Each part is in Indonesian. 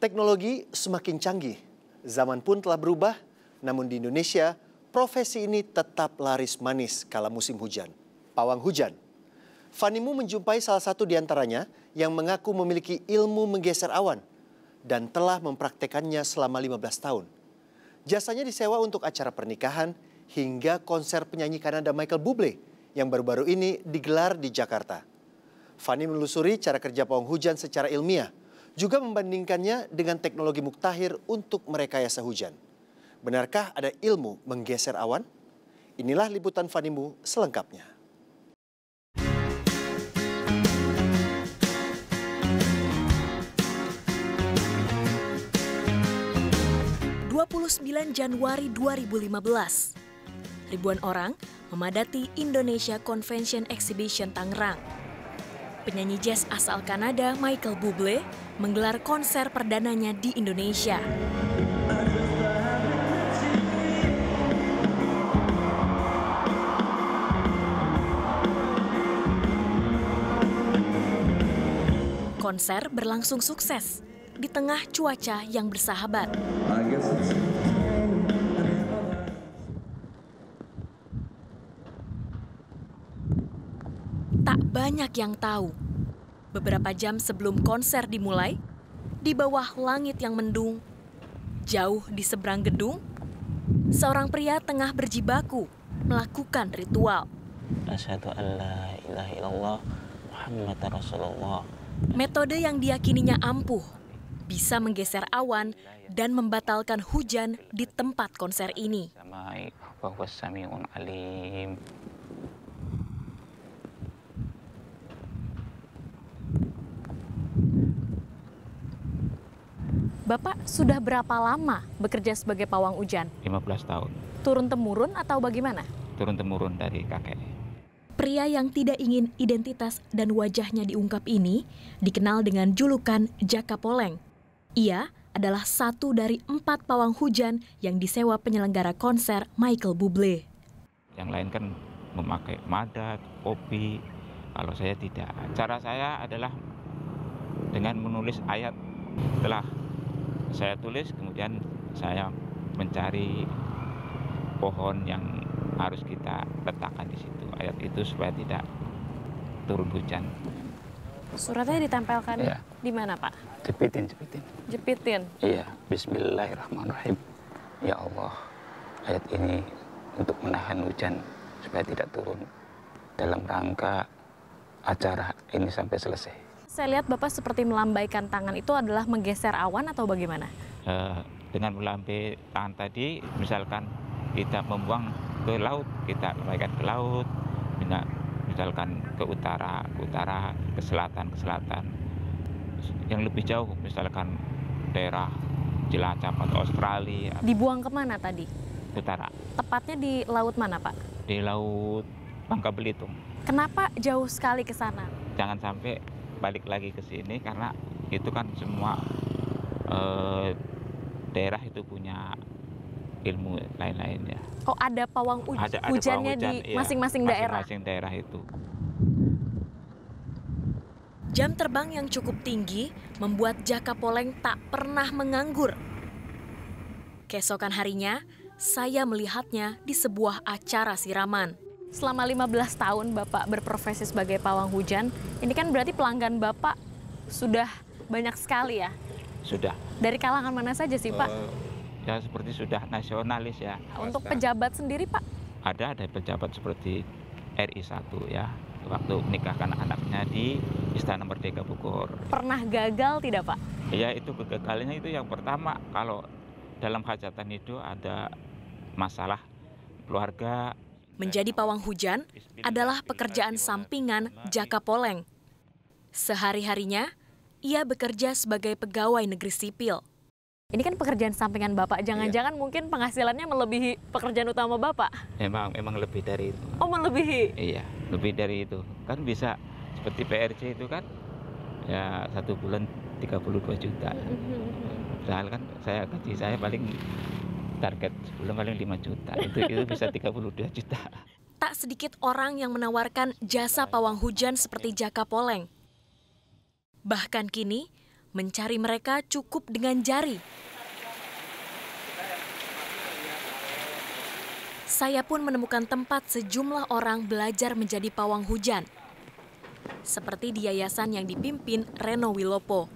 Teknologi semakin canggih, zaman pun telah berubah, namun di Indonesia profesi ini tetap laris manis kala musim hujan. Pawang hujan. Fanimu menjumpai salah satu di antaranya yang mengaku memiliki ilmu menggeser awan dan telah mempraktekannya selama 15 tahun. Jasanya disewa untuk acara pernikahan hingga konser penyanyi Kanada Michael Bublé yang baru-baru ini digelar di Jakarta. Fani menelusuri cara kerja pawang hujan secara ilmiah, juga membandingkannya dengan teknologi muktakhir untuk merekayasa hujan. Benarkah ada ilmu menggeser awan? Inilah liputan Fanimu selengkapnya. Januari 2015, ribuan orang memadati Indonesia Convention Exhibition Tangerang. Penyanyi jazz asal Kanada Michael Bublé menggelar konser perdananya di Indonesia. Konser berlangsung sukses di tengah cuaca yang bersahabat. Tak banyak yang tahu, beberapa jam sebelum konser dimulai, di bawah langit yang mendung, jauh di seberang gedung, seorang pria tengah berjibaku melakukan ritual. Asyhadu an la ilaha illallah Muhammadar Rasulullah. Metode yang diyakininya ampuh, bisa menggeser awan dan membatalkan hujan di tempat konser ini. Sami'un alim. Bapak sudah berapa lama bekerja sebagai pawang hujan? 15 tahun. Turun-temurun atau bagaimana? Turun-temurun dari kakek. Pria yang tidak ingin identitas dan wajahnya diungkap ini dikenal dengan julukan Jaka Poleng. Ia adalah satu dari 4 pawang hujan yang disewa penyelenggara konser Michael Bublé. Yang lain kan memakai madat, kopi, kalau saya tidak. Cara saya adalah dengan menulis ayat. Setelah saya tulis, kemudian saya mencari pohon yang harus kita letakkan di situ. Ayat itu supaya tidak turun hujan. Suratnya ditempelkan di mana, Pak? Jepitin. Jepitin? Iya, bismillahirrahmanirrahim. Ya Allah, ayat ini untuk menahan hujan supaya tidak turun dalam rangka acara ini sampai selesai. Saya lihat Bapak seperti melambaikan tangan, itu adalah menggeser awan atau bagaimana? Dengan melambaikan tangan tadi, misalkan kita membuang ke laut, kita lambaikan ke laut, misalkan ke utara, ke selatan. Yang lebih jauh, misalkan daerah Cilacap atau Australia. Dibuang kemana tadi? Utara. Tepatnya di laut mana, Pak? Di laut Bangka Belitung. Kenapa jauh sekali ke sana? Jangan sampai balik lagi ke sini karena itu kan semua daerah itu punya ilmu lain-lainnya. Oh, ada pawang hujannya di masing-masing daerah? Masing-masing daerah itu. Jam terbang yang cukup tinggi membuat Jaka Poleng tak pernah menganggur. Keesokan harinya, saya melihatnya di sebuah acara siraman. Selama 15 tahun Bapak berprofesi sebagai pawang hujan, ini kan berarti pelanggan Bapak sudah banyak sekali ya? Sudah. Dari kalangan mana saja sih, Pak? Ya seperti sudah nasionalis ya. Untuk pejabat sendiri, Pak? Ada pejabat seperti RI 1 ya, waktu menikahkan anaknya di Istana Merdeka Bogor. Pernah gagal tidak, Pak? Ya itu kegagalannya itu yang pertama, kalau dalam hajatan itu ada masalah keluarga. Menjadi pawang hujan adalah pekerjaan sampingan Jaka Poleng. Sehari-harinya, ia bekerja sebagai pegawai negeri sipil. Ini kan pekerjaan sampingan Bapak, jangan-jangan mungkin penghasilannya melebihi pekerjaan utama Bapak? Memang lebih dari itu. Oh, melebihi? Iya, lebih dari itu. Kan bisa seperti PRJ itu kan, ya 1 bulan 32 juta. Padahal kan gaji saya paling target sebulan paling 5 juta, itu bisa 32 juta. Tak sedikit orang yang menawarkan jasa pawang hujan seperti Jaka Poleng. Bahkan kini, Mencari mereka cukup dengan jari. Saya pun menemukan tempat sejumlah orang belajar menjadi pawang hujan. Seperti di yayasan yang dipimpin Reno Wilopo.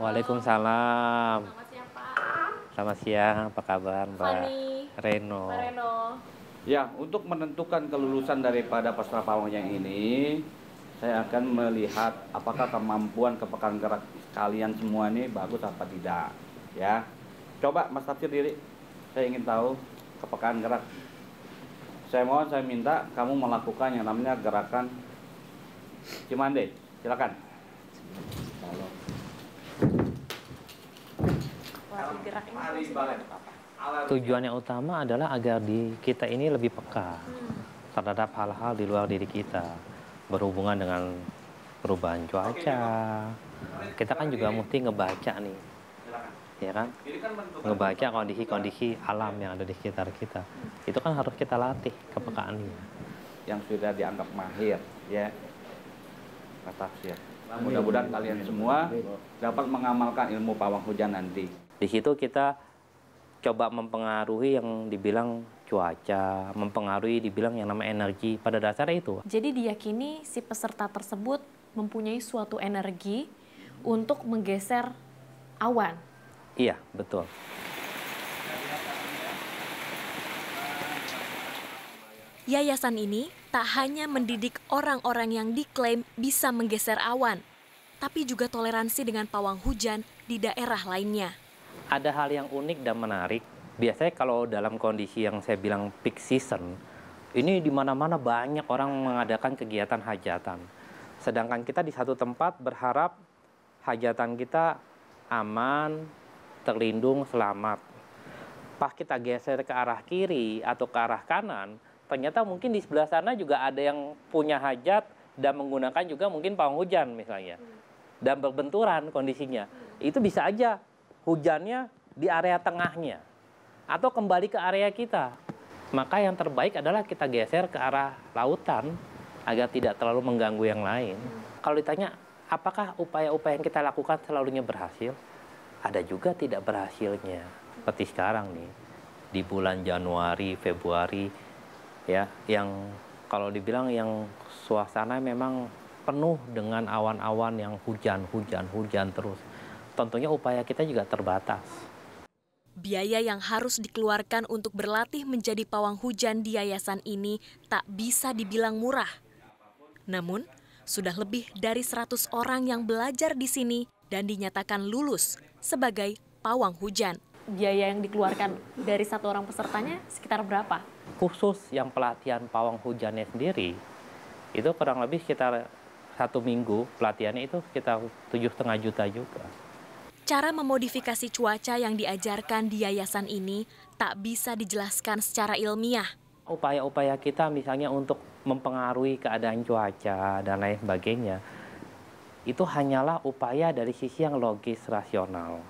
Waalaikumsalam. Selamat siang, Pak. Selamat siang, apa kabar Mbak Fani. Reno? Pak Reno. Ya, untuk menentukan kelulusan daripada peserta pawang hujan ini, saya akan melihat apakah kemampuan kepekaan gerak kalian semua ini bagus apa tidak. Ya, coba Mas Tafsir diri. Saya ingin tahu kepekaan gerak. Saya minta kamu melakukan yang namanya gerakan Cimande. Silakan. Tujuan yang utama adalah agar kita ini lebih peka terhadap hal-hal di luar diri kita, berhubungan dengan perubahan cuaca. Kita kan juga mesti ngebaca nih, ya kan? Ngebaca kondisi-kondisi alam yang ada di sekitar kita. Itu kan harus kita latih kepekaannya. Yang sudah dianggap mahir, ya. Tafsir. Mudah-mudahan kalian semua dapat mengamalkan ilmu pawang hujan nanti. Di situ kita coba mempengaruhi yang dibilang cuaca, mempengaruhi dibilang yang namanya energi. Pada dasarnya itu. Jadi diyakini si peserta tersebut mempunyai suatu energi untuk menggeser awan. Iya, betul. Yayasan ini tak hanya mendidik orang-orang yang diklaim bisa menggeser awan, tapi juga toleransi dengan pawang hujan di daerah lainnya. Ada hal yang unik dan menarik. Biasanya kalau dalam kondisi yang saya bilang peak season, ini di mana-mana banyak orang mengadakan kegiatan hajatan. Sedangkan kita di satu tempat berharap hajatan kita aman, terlindung, selamat. Pas kita geser ke arah kiri atau ke arah kanan, ternyata mungkin di sebelah sana juga ada yang punya hajat dan menggunakan juga mungkin pawang hujan misalnya. Dan berbenturan kondisinya. Itu bisa aja hujannya di area tengahnya. Atau kembali ke area kita. Maka yang terbaik adalah kita geser ke arah lautan agar tidak terlalu mengganggu yang lain. Kalau ditanya, apakah upaya-upaya yang kita lakukan selalunya berhasil? Ada juga tidak berhasilnya. Seperti sekarang nih, di bulan Januari, Februari, ya, yang kalau dibilang yang suasana memang penuh dengan awan-awan yang hujan terus. Tentunya upaya kita juga terbatas. Biaya yang harus dikeluarkan untuk berlatih menjadi pawang hujan di yayasan ini tak bisa dibilang murah. Namun, sudah lebih dari 100 orang yang belajar di sini dan dinyatakan lulus sebagai pawang hujan. Biaya yang dikeluarkan dari satu orang pesertanya sekitar berapa? Khusus yang pelatihan pawang hujannya sendiri, itu kurang lebih sekitar 1 minggu pelatihannya itu sekitar 7,5 juta juga. Cara memodifikasi cuaca yang diajarkan di yayasan ini tak bisa dijelaskan secara ilmiah. Upaya-upaya kita misalnya untuk mempengaruhi keadaan cuaca dan lain sebagainya, itu hanyalah upaya dari sisi yang logis, rasional.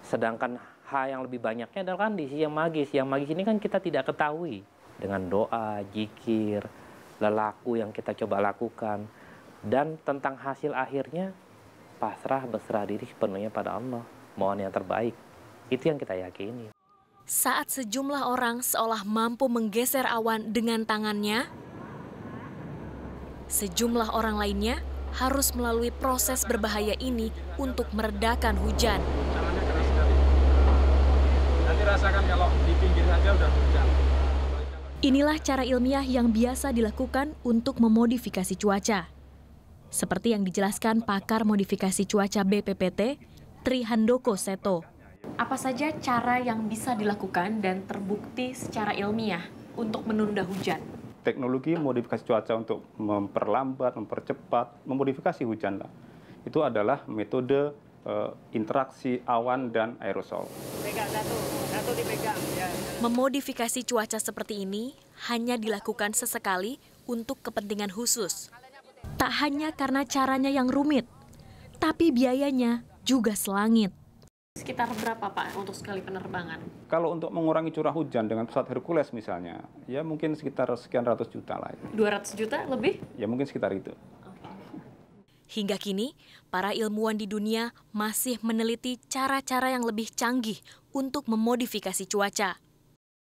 Sedangkan hal yang lebih banyaknya adalah kan di sisi yang magis. Yang magis ini kan kita tidak ketahui. Dengan doa, zikir, lelaku yang kita coba lakukan. Dan tentang hasil akhirnya, pasrah berserah diri sepenuhnya pada Allah. Mohon yang terbaik. Itu yang kita yakini. Saat sejumlah orang seolah mampu menggeser awan dengan tangannya, sejumlah orang lainnya harus melalui proses berbahaya ini untuk meredakan hujan. Nanti rasakan kalau di pinggir saja udah hujan. Inilah cara ilmiah yang biasa dilakukan untuk memodifikasi cuaca. Seperti yang dijelaskan pakar modifikasi cuaca BPPT, Tri Handoko Seto. Apa saja cara yang bisa dilakukan dan terbukti secara ilmiah untuk menunda hujan? Teknologi modifikasi cuaca untuk memperlambat, mempercepat, memodifikasi hujan lah. Itu adalah metode interaksi awan dan aerosol. Satu dipegang. Ya. Memodifikasi cuaca seperti ini hanya dilakukan sesekali untuk kepentingan khusus. Tak hanya karena caranya yang rumit, tapi biayanya juga selangit. Sekitar berapa Pak untuk sekali penerbangan? Kalau untuk mengurangi curah hujan dengan pesawat Hercules misalnya, ya mungkin sekitar sekian ratus juta lah. 200 juta lebih? Ya mungkin sekitar itu. Hingga kini, para ilmuwan di dunia masih meneliti cara-cara yang lebih canggih untuk memodifikasi cuaca.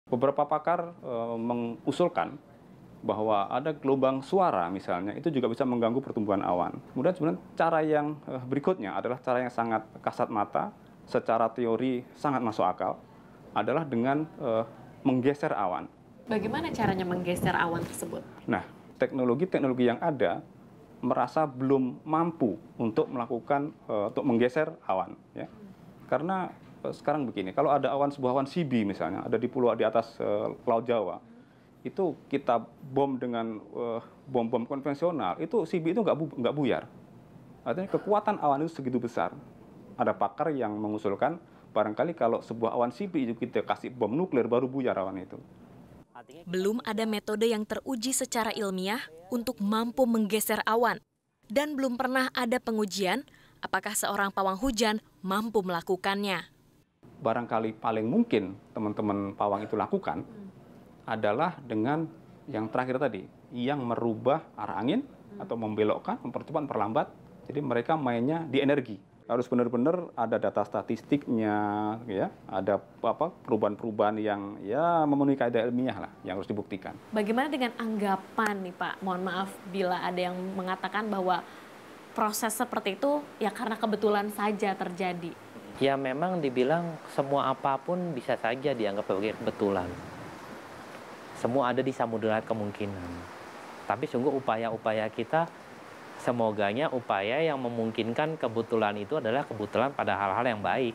Beberapa pakar mengusulkan bahwa ada gelombang suara misalnya, itu juga bisa mengganggu pertumbuhan awan. Kemudian sebenarnya cara yang berikutnya adalah cara yang sangat kasat mata, secara teori sangat masuk akal, adalah dengan menggeser awan. Bagaimana caranya menggeser awan tersebut? Nah, teknologi-teknologi yang ada merasa belum mampu untuk melakukan untuk menggeser awan, ya. Karena sekarang begini, kalau ada sebuah awan CB misalnya ada di pulau di atas Laut Jawa, itu kita bom dengan bom-bom konvensional, itu CB itu nggak buyar. Artinya kekuatan awan itu segitu besar. Ada pakar yang mengusulkan barangkali kalau sebuah awan CB itu kita kasih bom nuklir baru buyar awan itu. Belum ada metode yang teruji secara ilmiah untuk mampu menggeser awan. Dan belum pernah ada pengujian apakah seorang pawang hujan mampu melakukannya. Barangkali paling mungkin teman-teman pawang itu lakukan adalah dengan yang terakhir tadi, yang merubah arah angin atau membelokkan, mempercepat, memperlambat. Jadi mereka mainnya di energi. Harus benar-benar ada data statistiknya, ya, ada perubahan-perubahan yang ya memenuhi kaidah ilmiah lah yang harus dibuktikan. Bagaimana dengan anggapan nih Pak? Mohon maaf bila ada yang mengatakan bahwa proses seperti itu ya karena kebetulan saja terjadi. Ya memang dibilang semua apapun bisa saja dianggap sebagai kebetulan. Semua ada di samudera kemungkinan. Tapi sungguh upaya-upaya kita, semoganya upaya yang memungkinkan kebetulan itu adalah kebetulan pada hal-hal yang baik.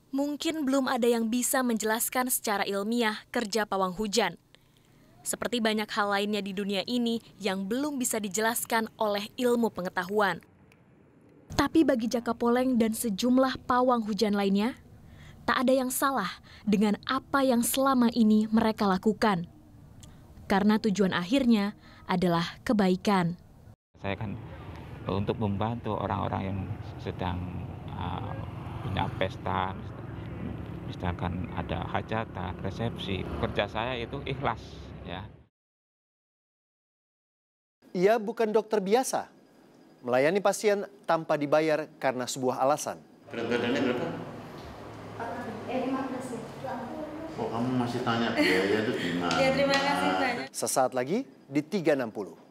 Mungkin belum ada yang bisa menjelaskan secara ilmiah kerja pawang hujan. Seperti banyak hal lainnya di dunia ini yang belum bisa dijelaskan oleh ilmu pengetahuan. Tapi bagi Jaka Poleng dan sejumlah pawang hujan lainnya, tak ada yang salah dengan apa yang selama ini mereka lakukan. Karena tujuan akhirnya adalah kebaikan. Saya kan untuk membantu orang-orang yang sedang punya pesta, misalkan ada hajatan, resepsi. Kerja saya itu ikhlas, ya. Ia bukan dokter biasa, melayani pasien tanpa dibayar karena sebuah alasan. Berat badannya berapa? 15. Oh, kamu masih tanya biaya itu gimana? Ya, terima kasih banyak. Sesaat lagi di 360.